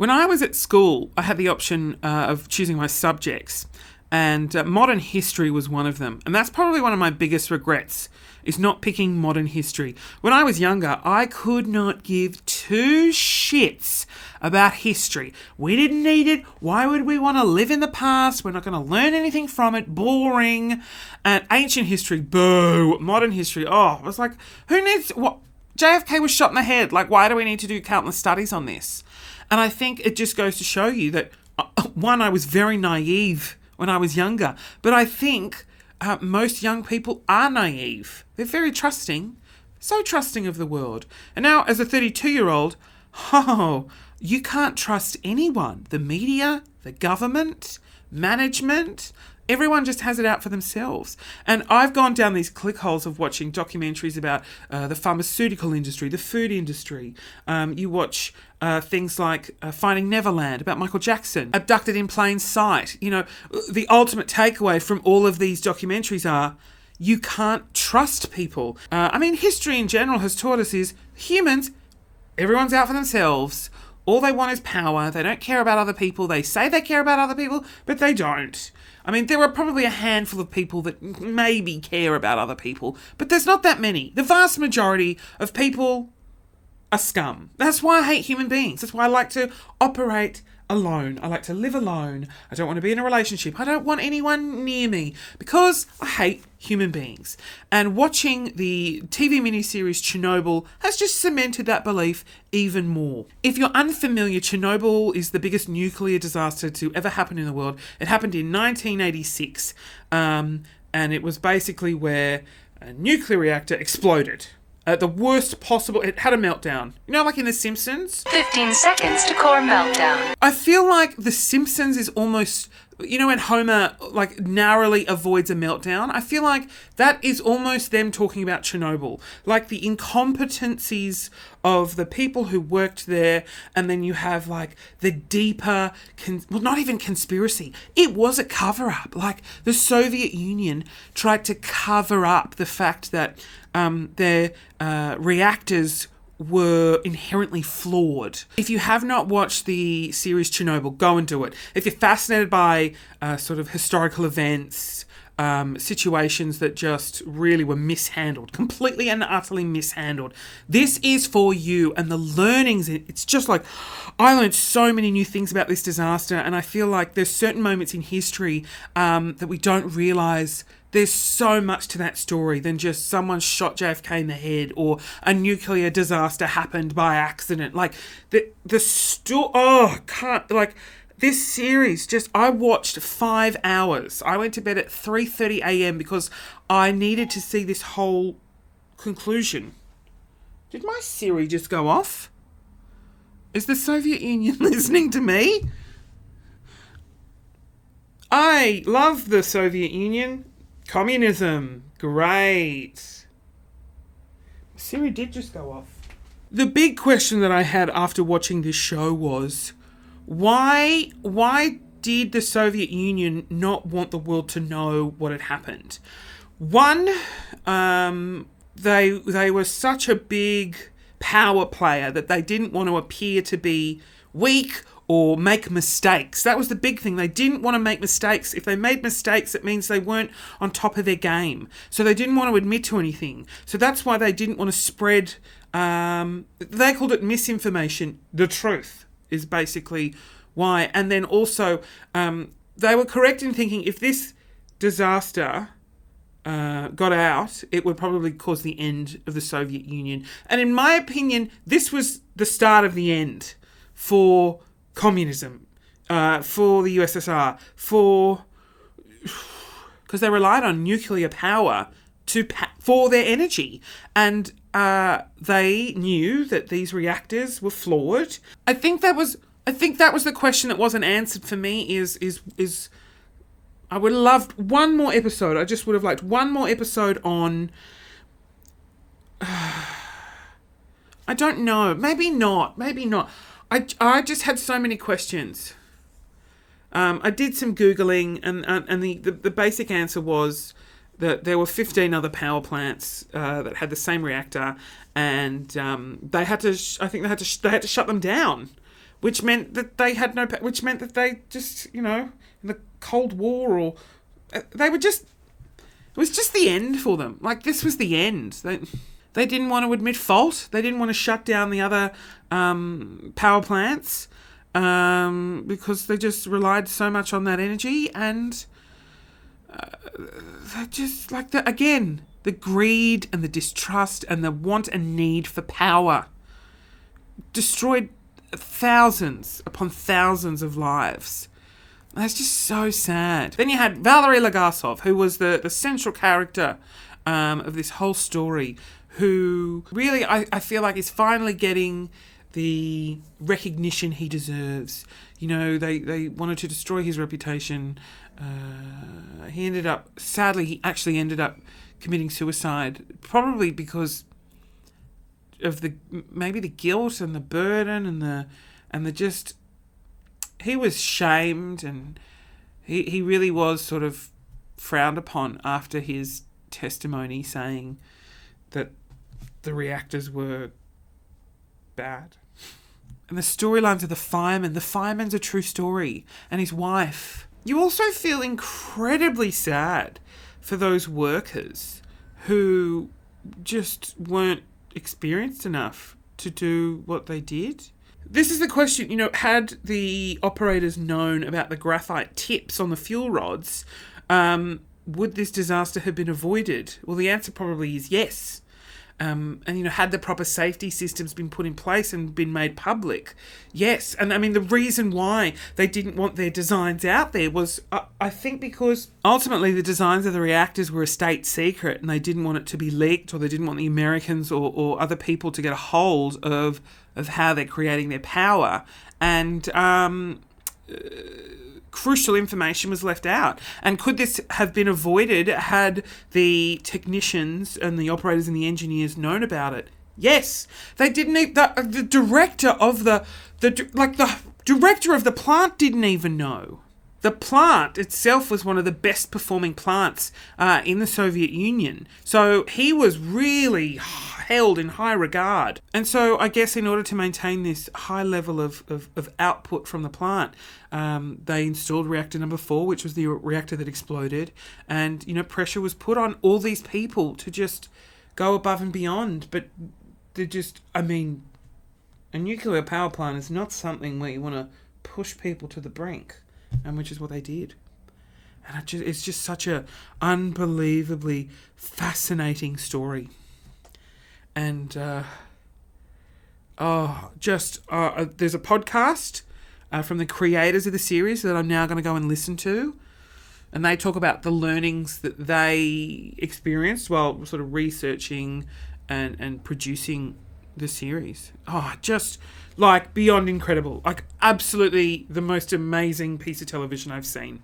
When I was at school, I had the option of choosing my subjects, and modern history was one of them. And that's probably one of my biggest regrets, is not picking modern history. When I was younger, I could not give two shits about history. We didn't need it. Why would we want to live in the past? We're not going to learn anything from it. Boring. And ancient history, boo. Modern history, oh, I was like, who needs... what? JFK was shot in the head. Like, why do we need to do countless studies on this? And I think it just goes to show you that, one, I was very naive when I was younger. But I think most young people are naive. They're very trusting. So trusting of the world. And now, as a 32-year-old, you can't trust anyone. The media, the government, management... everyone just has it out for themselves. And I've gone down these click holes of watching documentaries about the pharmaceutical industry, the food industry. You watch things like Finding Neverland, about Michael Jackson, Abducted in Plain Sight. You know, the ultimate takeaway from all of these documentaries are you can't trust people. I mean, history in general has taught us is humans, everyone's out for themselves. All they want is power. They don't care about other people. They say they care about other people, but they don't. I mean, there are probably a handful of people that maybe care about other people, but there's not that many. The vast majority of people are scum. That's why I hate human beings. That's why I like to operate alone. I like to live alone. I don't want to be in a relationship. I don't want anyone near me because I hate human beings. And watching the TV miniseries Chernobyl has just cemented that belief even more. If you're unfamiliar, Chernobyl is the biggest nuclear disaster to ever happen in the world. It happened in 1986, and it was basically where a nuclear reactor exploded. At the worst possible... it had a meltdown. You know, like in The Simpsons? 15 seconds to core meltdown. I feel like The Simpsons is almost... you know when Homer, like, narrowly avoids a meltdown? I feel like that is almost them talking about Chernobyl. Like, the incompetencies of the people who worked there, and then you have, like, the deeper... well, not even conspiracy. It was a cover-up. Like, the Soviet Union tried to cover up the fact that their reactors were inherently flawed. If you have not watched the series Chernobyl, go and do it. If you're fascinated by sort of historical events, situations that just really were mishandled, completely and utterly mishandled, this is for you. And the learnings, it's just like, I learned so many new things about this disaster, and I feel like there's certain moments in history that we don't realise. There's so much to that story than just someone shot JFK in the head or a nuclear disaster happened by accident. Like, this series just... I watched 5 hours. I went to bed at 3:30 a.m. because I needed to see this whole conclusion. Did my Siri just go off? Is the Soviet Union listening to me? I love the Soviet Union. Communism. Great. Siri did just go off. The big question that I had after watching this show was, why did the Soviet Union not want the world to know what had happened? One, they were such a big power player that they didn't want to appear to be weak or make mistakes. That was the big thing. They didn't want to make mistakes. If they made mistakes, it means they weren't on top of their game. So they didn't want to admit to anything. So that's why they didn't want to spread... they called it misinformation. The truth is basically why. And then also, they were correct in thinking if this disaster got out, it would probably cause the end of the Soviet Union. And in my opinion, this was the start of the end for communism, for the USSR, because they relied on nuclear power for their energy, and they knew that these reactors were flawed. I think that was the question that wasn't answered for me. Is I would have loved one more episode. I just would have liked one more episode on. I don't know. Maybe not. I just had so many questions. I did some Googling, and the basic answer was that there were 15 other power plants that had the same reactor, and they had to shut them down which meant that they had no, which meant that they just, in the Cold War, or they were just, it was just the end for them. Like, this was the end. They didn't want to admit fault. They didn't want to shut down the other power plants because they just relied so much on that energy, and they just, like, the greed and the distrust and the want and need for power destroyed thousands upon thousands of lives. That's just so sad. Then you had Valery Legasov, who was the central character of this whole story, who really, I feel like, is finally getting the recognition he deserves. They wanted to destroy his reputation. He actually ended up committing suicide, probably because of maybe the guilt and the burden and the just, he was shamed, and he really was sort of frowned upon after his testimony saying that the reactors were bad. And the storylines of the fireman's a true story, and his wife. You also feel incredibly sad for those workers who just weren't experienced enough to do what they did. This is the question, had the operators known about the graphite tips on the fuel rods, would this disaster have been avoided? Well, the answer probably is yes. And, had the proper safety systems been put in place and been made public? Yes. And, the reason why they didn't want their designs out there was, I think, because ultimately the designs of the reactors were a state secret, and they didn't want it to be leaked, or they didn't want the Americans or other people to get a hold of how they're creating their power. And crucial information was left out. And could this have been avoided had the technicians and the operators and the engineers known about it? Yes. They didn't even, the director of the director of the plant didn't even know. The plant itself was one of the best performing plants in the Soviet Union. So he was really held in high regard. And so I guess in order to maintain this high level of output from the plant, they installed reactor number 4, which was the reactor that exploded. And, pressure was put on all these people to just go above and beyond. But they're just, a nuclear power plant is not something where you want to push people to the brink. And which is what they did. And it's just such a unbelievably fascinating story. And, there's a podcast from the creators of the series that I'm now going to go and listen to. And they talk about the learnings that they experienced while sort of researching and producing the series. Just like beyond incredible. Like absolutely the most amazing piece of television I've seen.